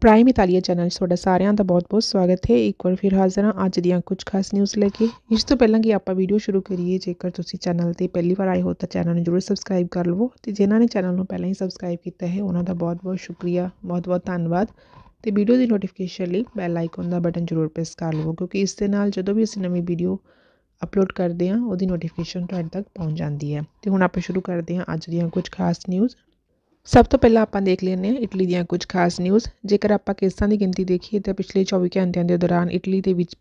Prime ਇਤਾਲੀਆ channel 'ਚ ਤੁਹਾਡਾ ਸਾਰਿਆਂ ਦਾ ਬਹੁਤ-ਬਹੁਤ ਸਵਾਗਤ ਹੈ। ਇੱਕ ਵਾਰ ਫਿਰ ਹਾਜ਼ਰ ਹਾਂ ਅੱਜ ਦੀਆਂ ਕੁਝ ਖਾਸ ਨਿਊਜ਼ ਲੈ ਕੇ। ਇਸ ਤੋਂ ਪਹਿਲਾਂ ਕਿ ਆਪਾਂ ਵੀਡੀਓ ਸ਼ੁਰੂ ਕਰੀਏ, ਜੇਕਰ ਤੁਸੀਂ ਚੈਨਲ 'ਤੇ ਪਹਿਲੀ ਵਾਰ ਆਏ ਹੋ ਤਾਂ ਚੈਨਲ ਨੂੰ ਜ਼ਰੂਰ ਸਬਸਕ੍ਰਾਈਬ ਕਰ ਲਵੋ ਅਤੇ ਜਿਨ੍ਹਾਂ ਨੇ ਚੈਨਲ ਨੂੰ ਪਹਿਲਾਂ ਹੀ ਸਬਸਕ੍ਰਾਈਬ ਕੀਤਾ ਹੈ ਉਹਨਾਂ ਦਾ ਬਹੁਤ-ਬਹੁਤ ਸ਼ੁਕਰੀਆ, ਬਹੁਤ-ਬਹੁਤ ਧੰਨਵਾਦ। ਅਤੇ ਵੀਡੀਓ ਦੀ ਨੋਟੀਫਿਕੇਸ਼ਨ ਲਈ ਬੈਲ ਆਈਕਨ ਦਾ ਬਟਨ ਜ਼ਰੂਰ ਪ੍ਰੈਸ ਕਰ ਲਵੋ, ਕਿਉਂਕਿ ਇਸ ਦੇ ਨਾਲ ਜਦੋਂ ਵੀ ਅਸੀਂ ਨਵੀਂ ਵੀਡੀਓ ਅਪਲੋਡ ਕਰਦੇ ਹਾਂ ਉਹਦੀ ਨੋਟੀਫਿਕੇਸ਼ਨ ਤੁਹਾਡੇ ਤੱਕ ਪਹੁੰਚ ਜਾਂਦੀ ਹੈ। ਅਤੇ ਹੁਣ ਆਪਾਂ ਸ਼ੁਰੂ ਕਰਦੇ ਹਾਂ ਅੱਜ ਦੀਆਂ ਕੁਝ ਖਾਸ ਨਿਊਜ਼। ਸਭ ਤੋਂ ਪਹਿਲਾਂ ਆਪਾਂ ਦੇਖ ਲੈਂਦੇ ਹਾਂ ਇਟਲੀ ਦੀਆਂ ਕੁਝ ਖਾਸ ਨਿਊਜ਼। ਜੇਕਰ ਆਪਾਂ ਕੇਸਾਂ ਦੀ ਗਿਣਤੀ ਦੇਖੀਏ ਤਾਂ ਪਿਛਲੇ 24 ਘੰਟਿਆਂ ਦੇ ਦੌਰਾਨ ਇਟਲੀ ਦੇ ਵਿੱਚ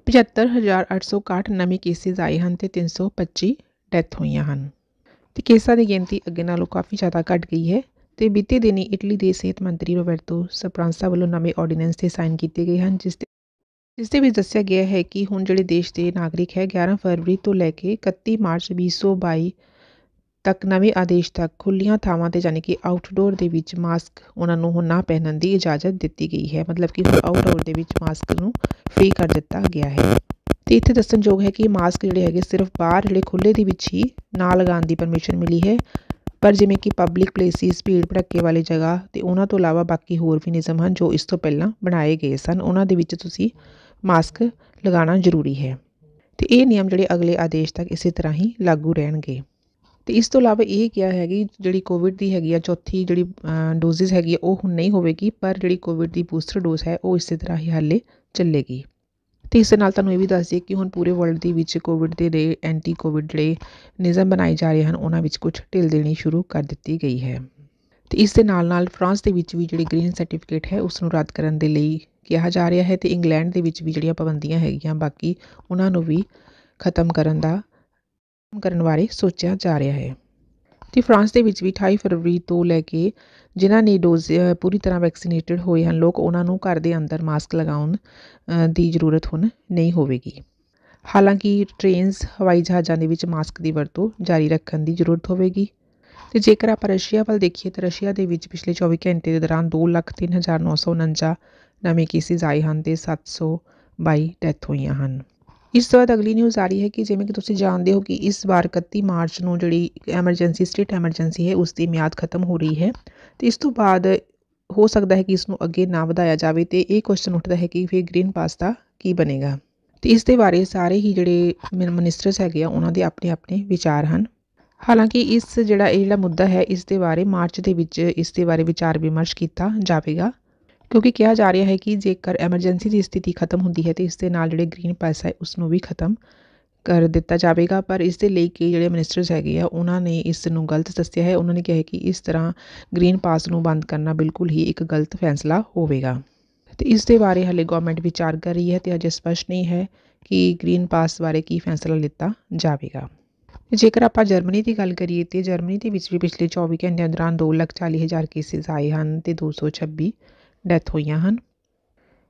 75,861 ਨਵੇਂ ਕੇਸਿਸ ਆਏ ਹਨ ਅਤੇ 325 ਡੈਥ ਹੋਈਆਂ ਹਨ। ਅਤੇ ਕੇਸਾਂ ਦੀ ਗਿਣਤੀ ਅੱਗੇ ਨਾਲੋਂ ਕਾਫੀ ਜ਼ਿਆਦਾ ਘੱਟ ਗਈ ਹੈ। ਅਤੇ ਬੀਤੇ ਦਿਨੀ ਇਟਲੀ ਦੇ ਸਿਹਤ ਮੰਤਰੀ ਰੋਬਰਟੋ ਸਪਰਾਂਸਾ ਵੱਲੋਂ ਨਵੇਂ ਆਰਡੀਨੈਂਸ 'ਤੇ ਸਾਈਨ ਕੀਤੇ ਗਏ ਹਨ, ਜਿਸ ਦੇ ਵਿੱਚ ਦੱਸਿਆ ਗਿਆ ਹੈ ਕਿ ਹੁਣ ਜਿਹੜੇ ਦੇਸ਼ ਦੇ ਨਾਗਰਿਕ ਹੈ 11 ਫਰਵਰੀ ਤੋਂ ਲੈ ਕੇ 31 ਮਾਰਚ 2022 ਤੱਕ ਨਵੇਂ ਆਦੇਸ਼ ਤੱਕ ਖੁੱਲ੍ਹੀਆਂ ਥਾਵਾਂ 'ਤੇ ਯਾਨੀ ਕਿ ਆਊਟਡੋਰ ਦੇ ਵਿੱਚ ਮਾਸਕ ਉਹਨਾਂ ਨੂੰ ਹੁਣ ਨਾ ਪਹਿਨਣ ਦੀ ਇਜਾਜ਼ਤ ਦਿੱਤੀ ਗਈ ਹੈ। ਮਤਲਬ ਕਿ ਹੁਣ ਆਊਟਡੋਰ ਦੇ ਵਿੱਚ ਮਾਸਕ ਨੂੰ ਫ੍ਰੀ ਕਰ ਦਿੱਤਾ ਗਿਆ ਹੈ। ਅਤੇ ਇੱਥੇ ਦੱਸਣਯੋਗ ਹੈ ਕਿ ਮਾਸਕ ਜਿਹੜੇ ਹੈਗੇ ਸਿਰਫ ਬਾਹਰ ਜਿਹੜੇ ਖੁੱਲ੍ਹੇ ਦੇ ਵਿੱਚ ਹੀ ਨਾ ਲਗਾਉਣ ਦੀ ਪਰਮਿਸ਼ਨ ਮਿਲੀ ਹੈ, ਪਰ ਜਿਵੇਂ ਕਿ ਪਬਲਿਕ ਪਲੇਸਿਸ, ਭੀੜ ਭੜੱਕੇ ਵਾਲੀ ਜਗ੍ਹਾ ਅਤੇ ਉਹਨਾਂ ਤੋਂ ਇਲਾਵਾ ਬਾਕੀ ਹੋਰ ਵੀ ਨਿਯਮ ਹਨ ਜੋ ਇਸ ਤੋਂ ਪਹਿਲਾਂ ਬਣਾਏ ਗਏ ਸਨ, ਉਹਨਾਂ ਦੇ ਵਿੱਚ ਤੁਸੀਂ ਮਾਸਕ ਲਗਾਉਣਾ ਜ਼ਰੂਰੀ ਹੈ। ਅਤੇ ਇਹ ਨਿਯਮ ਜਿਹੜੇ ਅਗਲੇ ਆਦੇਸ਼ ਤੱਕ ਇਸੇ ਤਰ੍ਹਾਂ ਹੀ ਲਾਗੂ ਰਹਿਣਗੇ। ਅਤੇ ਇਸ ਤੋਂ ਇਲਾਵਾ ਇਹ ਕਿਹਾ ਹੈ ਕਿ ਜਿਹੜੀ ਕੋਵਿਡ ਦੀ ਹੈਗੀ ਆ ਚੌਥੀ ਜਿਹੜੀ ਡੋਜ਼ਿਸ ਹੈਗੀ ਆ ਉਹ ਹੁਣ ਨਹੀਂ ਹੋਵੇਗੀ, ਪਰ ਜਿਹੜੀ ਕੋਵਿਡ ਦੀ ਬੂਸਟਰ ਡੋਜ਼ ਹੈ ਉਹ ਇਸੇ ਤਰ੍ਹਾਂ ਹੀ ਹਾਲੇ ਚੱਲੇਗੀ। ਅਤੇ ਇਸ ਦੇ ਨਾਲ ਤੁਹਾਨੂੰ ਇਹ ਵੀ ਦੱਸ ਦਈਏ ਕਿ ਹੁਣ ਪੂਰੇ ਵਰਲਡ ਦੇ ਵਿੱਚ ਕੋਵਿਡ ਦੇ ਐਂਟੀ ਕੋਵਿਡ ਜਿਹੜੇ ਨਿਯਮ ਬਣਾਏ ਜਾ ਰਹੇ ਹਨ ਉਹਨਾਂ ਵਿੱਚ ਕੁਝ ਢਿੱਲ ਦੇਣੀ ਸ਼ੁਰੂ ਕਰ ਦਿੱਤੀ ਗਈ ਹੈ। ਅਤੇ ਇਸ ਦੇ ਨਾਲ ਫਰਾਂਸ ਦੇ ਵਿੱਚ ਵੀ ਜਿਹੜੀ ਗ੍ਰੀਨ ਸਰਟੀਫਿਕੇਟ ਹੈ ਉਸ ਨੂੰ ਰੱਦ ਕਰਨ ਦੇ ਲਈ ਕਿਹਾ ਜਾ ਰਿਹਾ ਹੈ। ਅਤੇ ਇੰਗਲੈਂਡ ਦੇ ਵਿੱਚ ਵੀ ਜਿਹੜੀਆਂ ਪਾਬੰਦੀਆਂ ਹੈਗੀਆਂ ਬਾਕੀ ਉਹਨਾਂ ਨੂੰ ਵੀ ਖਤਮ ਕਰਨ ਬਾਰੇ ਸੋਚਿਆ ਜਾ ਰਿਹਾ ਹੈ। ਅਤੇ ਫਰਾਂਸ ਦੇ ਵਿੱਚ ਵੀ 28 ਫਰਵਰੀ ਤੋਂ ਲੈ ਕੇ ਜਿਨ੍ਹਾਂ ਨੇ ਡੋਜ਼ ਪੂਰੀ ਤਰ੍ਹਾਂ ਵੈਕਸੀਨੇਟਡ ਹੋਏ ਹਨ ਲੋਕ, ਉਹਨਾਂ ਨੂੰ ਘਰ ਦੇ ਅੰਦਰ ਮਾਸਕ ਲਗਾਉਣ ਦੀ ਜ਼ਰੂਰਤ ਹੁਣ ਨਹੀਂ ਹੋਵੇਗੀ। ਹਾਲਾਂਕਿ ਟ੍ਰੇਨਸ, ਹਵਾਈ ਜਹਾਜ਼ਾਂ ਦੇ ਵਿੱਚ ਮਾਸਕ ਦੀ ਵਰਤੋਂ ਜਾਰੀ ਰੱਖਣ ਦੀ ਜ਼ਰੂਰਤ ਹੋਵੇਗੀ। ਅਤੇ ਜੇਕਰ ਆਪਾਂ ਰਸ਼ੀਆ ਵੱਲ ਦੇਖੀਏ ਤਾਂ ਰਸ਼ੀਆ ਦੇ ਵਿੱਚ ਪਿਛਲੇ 24 ਘੰਟੇ ਦੇ ਦੌਰਾਨ 2,03,949 ਨਵੇਂ ਕੇਸਿਸ ਆਏ ਹਨ ਅਤੇ 722 ਡੈਥ ਹੋਈਆਂ ਹਨ। ਇਸ ਤੋਂ ਬਾਅਦ ਅਗਲੀ ਨਿਊਜ਼ ਆ ਰਹੀ ਹੈ ਕਿ ਜਿਵੇਂ ਕਿ ਤੁਸੀਂ ਜਾਣਦੇ ਹੋ ਕਿ ਇਸ ਵਾਰ 31 ਮਾਰਚ ਨੂੰ ਜਿਹੜੀ ਐਮਰਜੈਂਸੀ, ਸਟੇਟ ਐਮਰਜੈਂਸੀ ਹੈ ਉਸ ਦੀ ਮਿਆਦ ਖਤਮ ਹੋ ਰਹੀ ਹੈ। ਅਤੇ ਇਸ ਤੋਂ ਬਾਅਦ ਹੋ ਸਕਦਾ ਹੈ ਕਿ ਇਸ ਨੂੰ ਅੱਗੇ ਨਾ ਵਧਾਇਆ ਜਾਵੇ। ਅਤੇ ਇਹ ਕੁਐਸਚਨ ਉੱਠਦਾ ਹੈ ਕਿ ਫਿਰ ਗ੍ਰੀਨ ਪਾਸ ਦਾ ਕੀ ਬਣੇਗਾ। ਅਤੇ ਇਸ ਦੇ ਬਾਰੇ ਸਾਰੇ ਹੀ ਜਿਹੜੇ ਮਿਨਿਸਟਰਸ ਹੈਗੇ ਆ ਉਹਨਾਂ ਦੇ ਆਪਣੇ ਆਪਣੇ ਵਿਚਾਰ ਹਨ। ਹਾਲਾਂਕਿ ਇਹ ਜਿਹੜਾ ਮੁੱਦਾ ਹੈ ਇਸ ਦੇ ਬਾਰੇ ਮਾਰਚ ਦੇ ਵਿੱਚ ਇਸ ਦੇ ਬਾਰੇ ਵਿਚਾਰ ਵਿਮਰਸ਼ ਕੀਤਾ ਜਾਵੇਗਾ, ਕਿਉਂਕਿ ਕਿਹਾ ਜਾ ਰਿਹਾ ਹੈ ਕਿ ਜੇਕਰ ਐਮਰਜੈਂਸੀ ਦੀ ਸਥਿਤੀ ਖਤਮ ਹੁੰਦੀ ਹੈ ਤਾਂ ਇਸ ਦੇ ਨਾਲ ਜਿਹੜੇ ਗ੍ਰੀਨ ਪਾਸ ਹੈ ਉਸ ਨੂੰ ਵੀ ਖਤਮ ਕਰ ਦਿੱਤਾ ਜਾਵੇਗਾ। ਪਰ ਇਸ ਦੇ ਲਈ ਕਿ ਜਿਹੜੇ ਮਿਨਿਸਟਰਸ ਹੈਗੇ ਆ ਉਹਨਾਂ ਨੇ ਇਸ ਨੂੰ ਗਲਤ ਦੱਸਿਆ ਹੈ। ਉਹਨਾਂ ਨੇ ਕਿਹਾ ਕਿ ਇਸ ਤਰ੍ਹਾਂ ਗ੍ਰੀਨ ਪਾਸ ਨੂੰ ਬੰਦ ਕਰਨਾ ਬਿਲਕੁਲ ਹੀ ਇੱਕ ਗਲਤ ਫੈਸਲਾ ਹੋਵੇਗਾ। ਅਤੇ ਇਸ ਦੇ ਬਾਰੇ ਹਾਲੇ ਗਵਰਨਮੈਂਟ ਵਿਚਾਰ ਕਰ ਰਹੀ ਹੈ ਅਤੇ ਅਜੇ ਸਪਸ਼ਟ ਨਹੀਂ ਹੈ ਕਿ ਗ੍ਰੀਨ ਪਾਸ ਬਾਰੇ ਕੀ ਫੈਸਲਾ ਲਿੱਤਾ ਜਾਵੇਗਾ। ਜੇਕਰ ਆਪਾਂ ਜਰਮਨੀ ਦੀ ਗੱਲ ਕਰੀਏ ਤਾਂ ਜਰਮਨੀ ਦੇ ਵਿੱਚ ਵੀ ਪਿਛਲੇ 24 ਘੰਟਿਆਂ ਦੌਰਾਨ 2,40,000 ਕੇਸਿਸ ਆਏ ਹਨ ਅਤੇ 226 ਡੈਥ ਹੋਈਆਂ ਹਨ।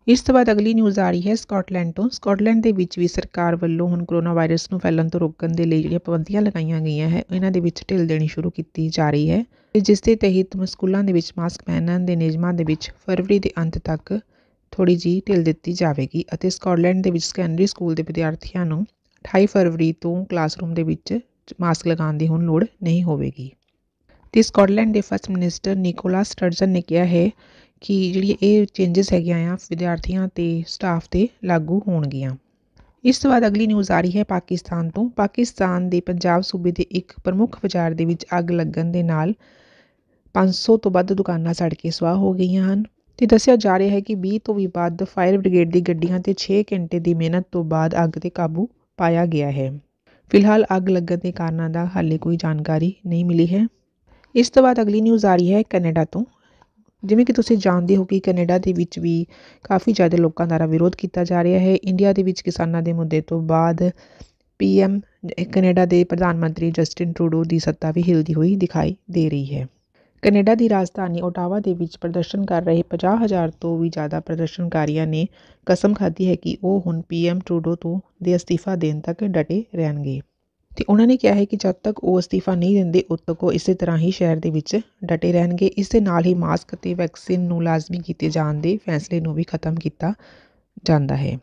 ਇਸ ਤੋਂ ਬਾਅਦ ਅਗਲੀ ਨਿਊਜ਼ ਆ ਰਹੀ ਹੈ ਸਕਾਟਲੈਂਡ ਤੋਂ। ਸਕਾਟਲੈਂਡ ਦੇ ਵਿੱਚ ਵੀ ਸਰਕਾਰ ਵੱਲੋਂ ਹੁਣ ਕਰੋਨਾ ਵਾਇਰਸ ਨੂੰ ਫੈਲਣ ਤੋਂ ਰੋਕਣ ਦੇ ਲਈ ਜਿਹੜੀਆਂ ਪਾਬੰਦੀਆਂ ਲਗਾਈਆਂ ਗਈਆਂ ਹੈ ਇਹਨਾਂ ਦੇ ਵਿੱਚ ਢਿੱਲ ਦੇਣੀ ਸ਼ੁਰੂ ਕੀਤੀ ਜਾ ਰਹੀ ਹੈ, ਜਿਸ ਦੇ ਤਹਿਤ ਸਕੂਲਾਂ ਦੇ ਵਿੱਚ ਮਾਸਕ ਪਹਿਨਣ ਦੇ ਨਿਯਮਾਂ ਦੇ ਵਿੱਚ ਫਰਵਰੀ ਦੇ ਅੰਤ ਤੱਕ ਥੋੜ੍ਹੀ ਜਿਹੀ ਢਿੱਲ ਦਿੱਤੀ ਜਾਵੇਗੀ। ਅਤੇ ਸਕਾਟਲੈਂਡ ਦੇ ਵਿੱਚ ਸੈਕੰਡਰੀ ਸਕੂਲ ਦੇ ਵਿਦਿਆਰਥੀਆਂ ਨੂੰ 28 ਫਰਵਰੀ ਤੋਂ ਕਲਾਸਰੂਮ ਦੇ ਵਿੱਚ ਮਾਸਕ ਲਗਾਉਣ ਦੀ ਹੁਣ ਲੋੜ ਨਹੀਂ ਹੋਵੇਗੀ। ਅਤੇ ਸਕਾਟਲੈਂਡ ਦੇ ਫਸਟ ਮਿਨਿਸਟਰ ਨਿਕੋਲਸ ਸਟਰਜਨ ਨੇ ਕਿਹਾ ਹੈ ਕਿ ਜਿਹੜੀ ਇਹ ਚੇਂਜਸ ਹੈਗੀਆਂ ਆ ਵਿਦਿਆਰਥੀਆਂ ਅਤੇ ਸਟਾਫ 'ਤੇ ਲਾਗੂ ਹੋਣਗੀਆਂ। ਇਸ ਤੋਂ ਬਾਅਦ ਅਗਲੀ ਨਿਊਜ਼ ਆ ਰਹੀ ਹੈ ਪਾਕਿਸਤਾਨ ਤੋਂ। ਪਾਕਿਸਤਾਨ ਦੇ ਪੰਜਾਬ ਸੂਬੇ ਦੇ ਇੱਕ ਪ੍ਰਮੁੱਖ ਬਾਜ਼ਾਰ ਦੇ ਵਿੱਚ ਅੱਗ ਲੱਗਣ ਦੇ ਨਾਲ 500 ਤੋਂ ਵੱਧ ਦੁਕਾਨਾਂ ਸੜ ਕੇ ਸੁਆਹ ਹੋ ਗਈਆਂ ਹਨ। ਅਤੇ ਦੱਸਿਆ ਜਾ ਰਿਹਾ ਹੈ ਕਿ 20 ਤੋਂ ਵੀ ਵੱਧ ਫਾਇਰ ਬ੍ਰਿਗੇਡ ਦੀ ਗੱਡੀਆਂ ਅਤੇ 6 ਘੰਟੇ ਦੀ ਮਿਹਨਤ ਤੋਂ ਬਾਅਦ ਅੱਗ 'ਤੇ ਕਾਬੂ ਪਾਇਆ ਗਿਆ ਹੈ। ਫਿਲਹਾਲ ਅੱਗ ਲੱਗਣ ਦੇ ਕਾਰਨਾਂ ਦਾ ਹਾਲੇ ਕੋਈ ਜਾਣਕਾਰੀ ਨਹੀਂ ਮਿਲੀ ਹੈ। ਇਸ ਤੋਂ ਬਾਅਦ ਅਗਲੀ ਨਿਊਜ਼ ਆ ਰਹੀ ਹੈ ਕੈਨੇਡਾ ਤੋਂ। ਜਿਵੇਂ ਕਿ ਤੁਸੀਂ ਜਾਣਦੇ ਹੋ ਕਿ ਕੈਨੇਡਾ ਦੇ ਵਿੱਚ ਵੀ ਕਾਫੀ ਜ਼ਿਆਦਾ ਲੋਕਾਂ ਦੁਆਰਾ ਵਿਰੋਧ ਕੀਤਾ ਜਾ ਰਿਹਾ ਹੈ। ਇੰਡੀਆ ਦੇ ਵਿੱਚ ਕਿਸਾਨਾਂ ਦੇ ਮੁੱਦੇ ਤੋਂ ਬਾਅਦ PM ਕੈਨੇਡਾ ਦੇ ਪ੍ਰਧਾਨ ਮੰਤਰੀ ਜਸਟਿਨ ਟਰੂਡੋ ਦੀ ਸੱਤਾ ਵੀ ਹਿਲਦੀ ਹੋਈ ਦਿਖਾਈ ਦੇ ਰਹੀ ਹੈ। ਕੈਨੇਡਾ ਦੀ ਰਾਜਧਾਨੀ ਓਟਾਵਾ ਦੇ ਵਿੱਚ ਪ੍ਰਦਰਸ਼ਨ ਕਰ ਰਹੇ 50,000 ਤੋਂ ਵੀ ਜ਼ਿਆਦਾ ਪ੍ਰਦਰਸ਼ਨਕਾਰੀਆਂ ਨੇ ਕਸਮ ਖਾਧੀ ਹੈ ਕਿ ਉਹ ਹੁਣ PM ਟਰੂਡੋ ਦੇ ਅਸਤੀਫਾ ਦੇਣ ਤੱਕ ਡਟੇ ਰਹਿਣਗੇ। ਅਤੇ ਉਹਨਾਂ ਨੇ ਕਿਹਾ ਹੈ ਕਿ ਜਦ ਤੱਕ ਉਹ ਅਸਤੀਫਾ ਨਹੀਂ ਦਿੰਦੇ ਉਦੋਂ ਤੱਕ ਉਹ ਇਸੇ ਤਰ੍ਹਾਂ ਹੀ ਸ਼ਹਿਰ ਦੇ ਵਿੱਚ ਡਟੇ ਰਹਿਣਗੇ। ਇਸ ਦੇ ਨਾਲ ਹੀ ਮਾਸਕ ਅਤੇ ਵੈਕਸੀਨ ਨੂੰ ਲਾਜ਼ਮੀ ਕੀਤੇ ਜਾਣ ਦੇ ਫੈਸਲੇ ਨੂੰ ਵੀ ਖਤਮ ਕੀਤਾ ਜਾਂਦਾ ਹੈ।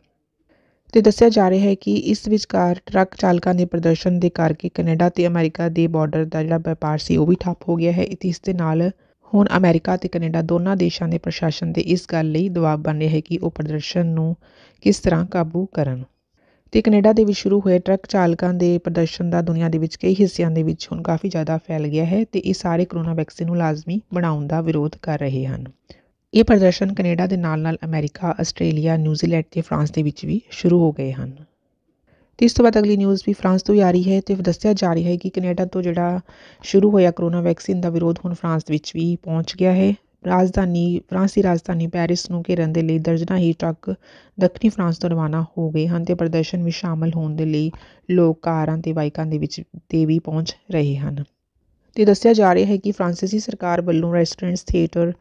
ਅਤੇ ਦੱਸਿਆ ਜਾ ਰਿਹਾ ਹੈ ਕਿ ਇਸ ਵਿਚਕਾਰ ਟਰੱਕ ਚਾਲਕਾਂ ਦੇ ਪ੍ਰਦਰਸ਼ਨ ਦੇ ਕਰਕੇ ਕੈਨੇਡਾ ਅਤੇ ਅਮਰੀਕਾ ਦੇ ਬਾਰਡਰ ਦਾ ਜਿਹੜਾ ਵਪਾਰ ਸੀ ਉਹ ਵੀ ਠੱਪ ਹੋ ਗਿਆ ਹੈ। ਅਤੇ ਇਸ ਦੇ ਨਾਲ ਹੁਣ ਅਮਰੀਕਾ ਅਤੇ ਕੈਨੇਡਾ ਦੋਨਾਂ ਦੇਸ਼ਾਂ ਦੇ ਪ੍ਰਸ਼ਾਸਨ 'ਤੇ ਇਸ ਗੱਲ ਲਈ ਦਬਾਅ ਬਣ ਰਿਹਾ ਹੈ ਕਿ ਉਹ ਪ੍ਰਦਰਸ਼ਨ ਨੂੰ ਕਿਸ ਤਰ੍ਹਾਂ ਕਾਬੂ ਕਰਨ। ਅਤੇ ਕੈਨੇਡਾ ਦੇ ਵਿੱਚ ਸ਼ੁਰੂ ਹੋਏ ਟਰੱਕ ਚਾਲਕਾਂ ਦੇ ਪ੍ਰਦਰਸ਼ਨ ਦਾ ਦੁਨੀਆ ਦੇ ਵਿੱਚ ਕਈ ਹਿੱਸਿਆਂ ਦੇ ਵਿੱਚ ਹੁਣ ਕਾਫੀ ਜ਼ਿਆਦਾ ਫੈਲ ਗਿਆ ਹੈ ਅਤੇ ਇਹ ਸਾਰੇ ਕਰੋਨਾ ਵੈਕਸੀਨ ਨੂੰ ਲਾਜ਼ਮੀ ਬਣਾਉਣ ਦਾ ਵਿਰੋਧ ਕਰ ਰਹੇ ਹਨ। ਇਹ ਪ੍ਰਦਰਸ਼ਨ ਕੈਨੇਡਾ ਦੇ ਨਾਲ ਅਮਰੀਕਾ, ਆਸਟ੍ਰੇਲੀਆ, ਨਿਊਜ਼ੀਲੈਂਡ ਅਤੇ ਫਰਾਂਸ ਦੇ ਵਿੱਚ ਵੀ ਸ਼ੁਰੂ ਹੋ ਗਏ ਹਨ। ਅਤੇ ਇਸ ਤੋਂ ਬਾਅਦ ਅਗਲੀ ਨਿਊਜ਼ ਵੀ ਫਰਾਂਸ ਤੋਂ ਹੀ ਆ ਰਹੀ ਹੈ ਅਤੇ ਦੱਸਿਆ ਜਾ ਰਿਹਾ ਹੈ ਕਿ ਕੈਨੇਡਾ ਤੋਂ ਜਿਹੜਾ ਸ਼ੁਰੂ ਹੋਇਆ ਕਰੋਨਾ ਵੈਕਸੀਨ ਦਾ ਵਿਰੋਧ ਹੁਣ ਫਰਾਂਸ ਵਿੱਚ ਵੀ ਪਹੁੰਚ ਗਿਆ ਹੈ। ਫਰਾਂਸ ਦੀ ਰਾਜਧਾਨੀ ਪੈਰਿਸ ਨੂੰ ਘੇਰਨ ਦੇ ਲਈ ਦਰਜਨਾਂ ਹੀ ਟਰੱਕ ਦੱਖਣੀ ਫਰਾਂਸ ਤੋਂ ਰਵਾਨਾ ਹੋ ਗਏ ਹਨ ਅਤੇ ਪ੍ਰਦਰਸ਼ਨ ਵਿੱਚ ਸ਼ਾਮਲ ਹੋਣ ਦੇ ਲਈ ਲੋਕ ਕਾਰਾਂ ਅਤੇ ਬਾਈਕਾਂ ਦੇ ਵਿੱਚ ਵੀ ਪਹੁੰਚ ਰਹੇ ਹਨ। ਅਤੇ ਦੱਸਿਆ ਜਾ ਰਿਹਾ ਹੈ ਕਿ ਫਰਾਂਸੀਸੀ ਸਰਕਾਰ ਵੱਲੋਂ ਰੈਸਟੋਰੈਂਟਸ, ਥੀਏਟਰ,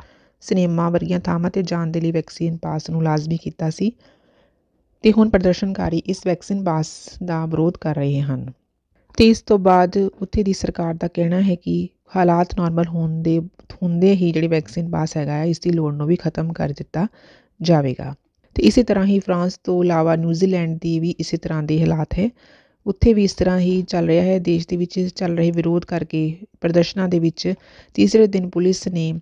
ਸਿਨੇਮਾ ਵਰਗੀਆਂ ਥਾਵਾਂ 'ਤੇ ਜਾਣ ਦੇ ਲਈ ਵੈਕਸੀਨ ਪਾਸ ਨੂੰ ਲਾਜ਼ਮੀ ਕੀਤਾ ਸੀ ਅਤੇ ਹੁਣ ਪ੍ਰਦਰਸ਼ਨਕਾਰੀ ਇਸ ਵੈਕਸੀਨ ਪਾਸ ਦਾ ਵਿਰੋਧ ਕਰ ਰਹੇ ਹਨ। ਅਤੇ ਇਸ ਤੋਂ ਬਾਅਦ ਉੱਥੇ ਦੀ ਸਰਕਾਰ ਦਾ ਕਹਿਣਾ ਹੈ ਕਿ ਹਾਲਾਤ ਨਾਰਮਲ ਹੁੰਦੇ ਹੀ ਜਿਹੜੀ ਵੈਕਸੀਨ ਪਾਸ ਹੈਗਾ ਇਸ ਦੀ ਲੋੜ ਨੂੰ ਵੀ ਖਤਮ ਕਰ ਦਿੱਤਾ ਜਾਵੇਗਾ। ਅਤੇ ਇਸੇ ਤਰ੍ਹਾਂ ਹੀ ਫਰਾਂਸ ਤੋਂ ਇਲਾਵਾ ਨਿਊਜ਼ੀਲੈਂਡ ਦੀ ਵੀ ਇਸੇ ਤਰ੍ਹਾਂ ਦੇ ਹਾਲਾਤ ਹੈ। ਉੱਥੇ ਵੀ ਇਸ ਤਰ੍ਹਾਂ ਹੀ ਚੱਲ ਰਿਹਾ ਹੈ। ਦੇਸ਼ ਦੇ ਵਿੱਚ ਚੱਲ ਰਹੇ ਵਿਰੋਧ ਕਰਕੇ ਪ੍ਰਦਰਸ਼ਨਾਂ ਦੇ ਵਿੱਚ ਤੀਸਰੇ ਦਿਨ ਪੁਲਿਸ ਨੇ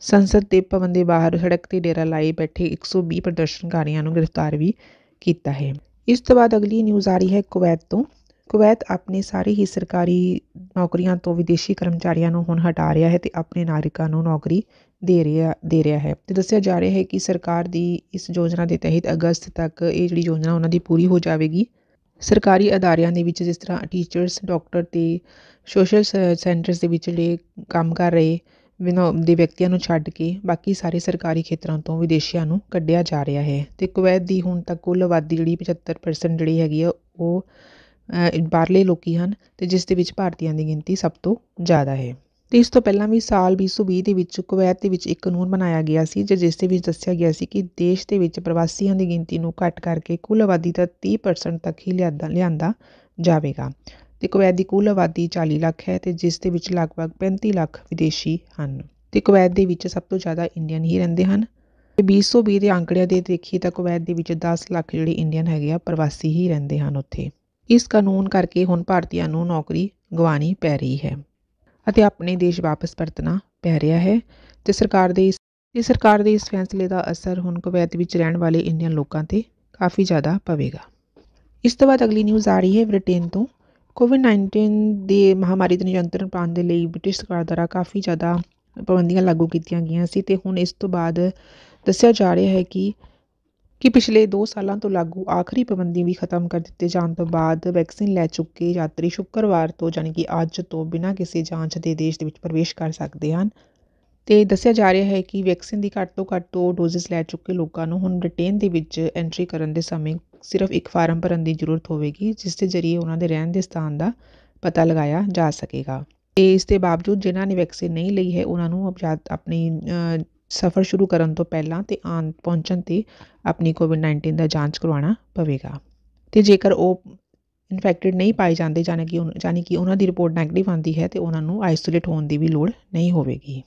ਸੰਸਦ ਦੇ ਭਵਨ ਦੇ ਬਾਹਰ ਸੜਕ 'ਤੇ ਡੇਰਾ ਲਾਏ ਬੈਠੇ 120 ਪ੍ਰਦਰਸ਼ਨਕਾਰੀਆਂ ਨੂੰ ਗ੍ਰਿਫਤਾਰ ਵੀ ਕੀਤਾ ਹੈ। ਇਸ ਤੋਂ ਬਾਅਦ ਅਗਲੀ ਨਿਊਜ਼ ਆ ਰਹੀ ਹੈ ਕੁਵੈਤ ਤੋਂ। ਕੁਵੈਤ ਆਪਣੇ ਸਾਰੇ ਹੀ ਸਰਕਾਰੀ ਨੌਕਰੀਆਂ ਤੋਂ ਵਿਦੇਸ਼ੀ ਕਰਮਚਾਰੀਆਂ ਨੂੰ ਹੁਣ ਹਟਾ ਰਿਹਾ ਹੈ ਅਤੇ ਆਪਣੇ ਨਾਗਰਿਕਾਂ ਨੂੰ ਨੌਕਰੀ ਦੇ ਰਿਹਾ ਹੈ। ਅਤੇ ਦੱਸਿਆ ਜਾ ਰਿਹਾ ਹੈ ਕਿ ਸਰਕਾਰ ਦੀ ਇਸ ਯੋਜਨਾ ਦੇ ਤਹਿਤ ਅਗਸਤ ਤੱਕ ਇਹ ਜਿਹੜੀ ਯੋਜਨਾ ਉਹਨਾਂ ਦੀ ਪੂਰੀ ਹੋ ਜਾਵੇਗੀ। ਸਰਕਾਰੀ ਅਦਾਰਿਆਂ ਦੇ ਵਿੱਚ ਜਿਸ ਤਰ੍ਹਾਂ ਟੀਚਰਸ, ਡਾਕਟਰ ਅਤੇ ਸੋਸ਼ਲ ਸੈਂਟਰਸ ਦੇ ਵਿੱਚ ਜਿਹੜੇ ਕੰਮ ਕਰ ਰਹੇ ਦੇ ਵਿਅਕਤੀਆਂ ਨੂੰ ਛੱਡ ਕੇ ਬਾਕੀ ਸਾਰੇ ਸਰਕਾਰੀ ਖੇਤਰਾਂ ਤੋਂ ਵਿਦੇਸ਼ੀਆਂ ਨੂੰ ਕੱਢਿਆ ਜਾ ਰਿਹਾ ਹੈ। ਅਤੇ ਕੁਵੈਤ ਦੀ ਹੁਣ ਤੱਕ ਕੁੱਲ ਆਬਾਦੀ ਜਿਹੜੀ 75% ਜਿਹੜੀ ਹੈਗੀ ਆ ਉਹ ਬਾਹਰਲੇ ਲੋਕੀ ਹਨ ਅਤੇ ਜਿਸ ਦੇ ਵਿੱਚ ਭਾਰਤੀਆਂ ਦੀ ਗਿਣਤੀ ਸਭ ਤੋਂ ਜ਼ਿਆਦਾ ਹੈ। ਅਤੇ ਇਸ ਤੋਂ ਪਹਿਲਾਂ ਵੀ ਸਾਲ 2020 ਦੇ ਵਿੱਚ ਕੁਵੈਤ ਦੇ ਵਿੱਚ ਇੱਕ ਕਾਨੂੰਨ ਬਣਾਇਆ ਗਿਆ ਸੀ ਜਿਸ ਦੇ ਵਿੱਚ ਦੱਸਿਆ ਗਿਆ ਸੀ ਕਿ ਦੇਸ਼ ਦੇ ਵਿੱਚ ਪ੍ਰਵਾਸੀਆਂ ਦੀ ਗਿਣਤੀ ਨੂੰ ਘੱਟ ਕਰਕੇ ਕੁੱਲ ਆਬਾਦੀ ਦਾ 30% ਤੱਕ ਹੀ ਲਿਆਂਦਾ ਜਾਵੇਗਾ। ਅਤੇ ਕੁਵੈਤ ਦੀ ਕੁੱਲ ਆਬਾਦੀ 40 ਲੱਖ ਹੈ ਅਤੇ ਜਿਸ ਦੇ ਵਿੱਚ ਲਗਭਗ 35 ਲੱਖ ਵਿਦੇਸ਼ੀ ਹਨ। ਅਤੇ ਕੁਵੈਤ ਦੇ ਵਿੱਚ ਸਭ ਤੋਂ ਜ਼ਿਆਦਾ ਇੰਡੀਅਨ ਹੀ ਰਹਿੰਦੇ ਹਨ। ਅਤੇ 2020 ਦੇ ਅੰਕੜਿਆਂ ਦੇ ਦੇਖੀਏ ਤਾਂ ਕੁਵੈਤ ਦੇ ਵਿੱਚ 10 ਲੱਖ ਜਿਹੜੇ ਇੰਡੀਅਨ ਹੈਗੇ ਆ ਪ੍ਰਵਾਸੀ ਹੀ ਰਹਿੰਦੇ ਹਨ ਉੱਥੇ। ਇਸ ਕਾਨੂੰਨ ਕਰਕੇ ਹੁਣ ਭਾਰਤੀਆਂ ਨੂੰ ਨੌਕਰੀ ਗਵਾਉਣੀ ਪੈ ਰਹੀ ਹੈ ਅਤੇ ਆਪਣੇ ਦੇਸ਼ ਵਾਪਸ ਪਰਤਣਾ ਪੈ ਰਿਹਾ ਹੈ। ਅਤੇ ਸਰਕਾਰ ਦੇ ਇਸ ਫੈਸਲੇ ਦਾ ਅਸਰ ਹੁਣ ਕੁਵੈਤ ਵਿੱਚ ਰਹਿਣ ਵਾਲੇ ਇੰਡੀਅਨ ਲੋਕਾਂ 'ਤੇ ਕਾਫੀ ਜ਼ਿਆਦਾ ਪਵੇਗਾ। ਇਸ ਤੋਂ ਬਾਅਦ ਅਗਲੀ ਨਿਊਜ਼ ਆ ਰਹੀ ਹੈ ਬ੍ਰਿਟੇਨ ਤੋਂ। ਕੋਵਿਡ-19 ਦੀ ਮਹਾਂਮਾਰੀ 'ਤੇ ਨਿਯੰਤਰਣ ਪਾਉਣ ਦੇ ਲਈ ਬ੍ਰਿਟਿਸ਼ ਸਰਕਾਰ ਦੁਆਰਾ ਕਾਫੀ ਜ਼ਿਆਦਾ ਪਾਬੰਦੀਆਂ ਲਾਗੂ ਕੀਤੀਆਂ ਗਈਆਂ ਸੀ ਅਤੇ ਹੁਣ ਇਸ ਤੋਂ ਬਾਅਦ ਦੱਸਿਆ ਜਾ ਰਿਹਾ ਹੈ ਕਿ ਪਿਛਲੇ 2 ਸਾਲਾਂ ਤੋਂ ਲਾਗੂ ਆਖਰੀ ਪਾਬੰਦੀ ਵੀ ਖਤਮ ਕਰ ਦਿੱਤੇ ਜਾਣ ਤੋਂ ਬਾਅਦ ਵੈਕਸੀਨ ਲੈ ਚੁੱਕੇ ਯਾਤਰੀ ਸ਼ੁੱਕਰਵਾਰ ਤੋਂ ਯਾਨੀ ਕਿ ਅੱਜ ਤੋਂ ਬਿਨਾਂ ਕਿਸੇ ਜਾਂਚ ਦੇ ਦੇਸ਼ ਦੇ ਵਿੱਚ ਪ੍ਰਵੇਸ਼ ਕਰ ਸਕਦੇ ਹਨ। ਅਤੇ ਦੱਸਿਆ ਜਾ ਰਿਹਾ ਹੈ ਕਿ ਵੈਕਸੀਨ ਦੀ ਘੱਟ ਤੋਂ ਘੱਟ 2 ਡੋਜ਼ਿਸ ਲੈ ਚੁੱਕੇ ਲੋਕਾਂ ਨੂੰ ਹੁਣ ਬ੍ਰਿਟੇਨ ਦੇ ਵਿੱਚ ਐਂਟਰੀ ਕਰਨ ਦੇ ਸਮੇਂ ਸਿਰਫ ਇੱਕ ਫਾਰਮ ਭਰਨ ਦੀ ਜ਼ਰੂਰਤ ਹੋਵੇਗੀ ਜਿਸ ਦੇ ਜ਼ਰੀਏ ਉਹਨਾਂ ਦੇ ਰਹਿਣ ਦੇ ਸਥਾਨ ਦਾ ਪਤਾ ਲਗਾਇਆ ਜਾ ਸਕੇਗਾ। ਅਤੇ ਇਸ ਦੇ ਬਾਵਜੂਦ ਜਿਨ੍ਹਾਂ ਨੇ ਵੈਕਸੀਨ ਨਹੀਂ ਲਈ ਹੈ ਉਹਨਾਂ ਨੂੰ ਆਪਣੀ ਸਫ਼ਰ ਸ਼ੁਰੂ ਕਰਨ ਤੋਂ ਪਹਿਲਾਂ ਅਤੇ ਪਹੁੰਚਣ 'ਤੇ ਆਪਣੀ ਕੋਵਿਡ-19 ਦਾ ਜਾਂਚ ਕਰਵਾਉਣਾ ਪਵੇਗਾ। ਅਤੇ ਜੇਕਰ ਉਹ ਇਨਫੈਕਟਡ ਨਹੀਂ ਪਾਏ ਜਾਂਦੇ ਯਾਨੀ ਕਿ ਉਹਨਾਂ ਦੀ ਰਿਪੋਰਟ ਨੈਗੇਟਿਵ ਆਉਂਦੀ ਹੈ ਅਤੇ ਉਹਨਾਂ ਨੂੰ ਆਈਸੋਲੇਟ ਹੋਣ ਦੀ ਵੀ ਲੋੜ ਨਹੀਂ ਹੋਵੇਗੀ।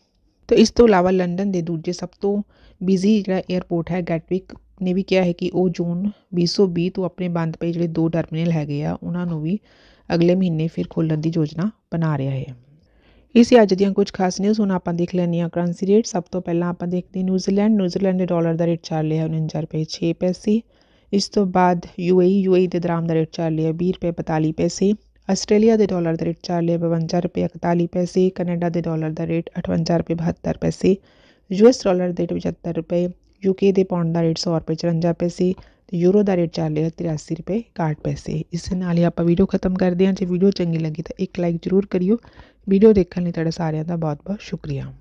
ਅਤੇ ਇਸ ਤੋਂ ਇਲਾਵਾ ਲੰਡਨ ਦੇ ਦੂਜੇ ਸਭ ਤੋਂ ਬਿਜ਼ੀ ਜਿਹੜਾ ਏਅਰਪੋਰਟ ਹੈ ਗੈਟਵਿਕ ਨੇ ਵੀ ਕਿਹਾ ਹੈ ਕਿ ਉਹ ਜੂਨ 2020 ਤੋਂ ਆਪਣੇ ਬੰਦ ਪਏ ਜਿਹੜੇ 2 ਟਰਮੀਨਲ ਹੈਗੇ ਆ ਉਹਨਾਂ ਨੂੰ ਵੀ ਅਗਲੇ ਮਹੀਨੇ ਫਿਰ ਖੋਲ੍ਹਣ ਦੀ ਯੋਜਨਾ ਬਣਾ ਰਿਹਾ ਹੈ। ਇਹ ਸੀ ਅੱਜ ਦੀਆਂ ਕੁਝ ਖਾਸ ਨਿਊਜ਼। ਹੁਣ ਆਪਾਂ ਦੇਖ ਲੈਂਦੇ ਹਾਂ ਕਰੰਸੀ ਰੇਟ। ਸਭ ਤੋਂ ਪਹਿਲਾਂ ਆਪਾਂ ਦੇਖਦੇ ਨਿਊਜ਼ੀਲੈਂਡ ਦੇ ਡਾਲਰ ਦਾ ਰੇਟ ਚੱਲ ਰਿਹਾ 49 ਰੁਪਏ 6 ਪੈਸੇ। ਇਸ ਤੋਂ ਬਾਅਦ UAE ਦੇ ਦਰਾਮ ਦਾ ਰੇਟ ਚੱਲ ਰਿਹਾ 20 ਰੁਪਏ 45 ਪੈਸੇ। ਆਸਟ੍ਰੇਲੀਆ ਦੇ ਡਾਲਰ ਦਾ ਰੇਟ ਚੱਲ ਰਿਹਾ 52 ਰੁਪਏ 41 ਪੈਸੇ। ਕੈਨੇਡਾ ਦੇ ਡਾਲਰ ਦਾ ਰੇਟ 58 ਰੁਪਏ 72 ਪੈਸੇ। US ਡਾਲਰ ਦੇ ਰੇਟ 75 ਰੁਪਏ। UK ਦੇ ਪਾਉਂਡ ਦਾ ਰੇਟ 100 ਰੁਪਏ 54 ਪੈਸੇ ਅਤੇ ਯੂਰੋ ਦਾ ਰੇਟ ਚੱਲ ਰਿਹਾ 83 ਰੁਪਏ 61 ਪੈਸੇ। ਇਸ ਨਾਲ ਹੀ ਆਪਾਂ ਵੀਡੀਓ ਖਤਮ ਕਰਦੇ ਹਾਂ। ਜੇ ਵੀਡੀਓ ਚੰਗੀ ਲੱਗੀ ਤਾਂ ਇੱਕ ਲਾਈਕ ਜ਼ਰੂਰ ਕਰਿਓ। ਵੀਡੀਓ ਦੇਖਣ ਲਈ ਤੁਹਾਡਾ ਸਾਰਿਆਂ ਦਾ ਬਹੁਤ ਬਹੁਤ ਸ਼ੁਕਰੀਆ।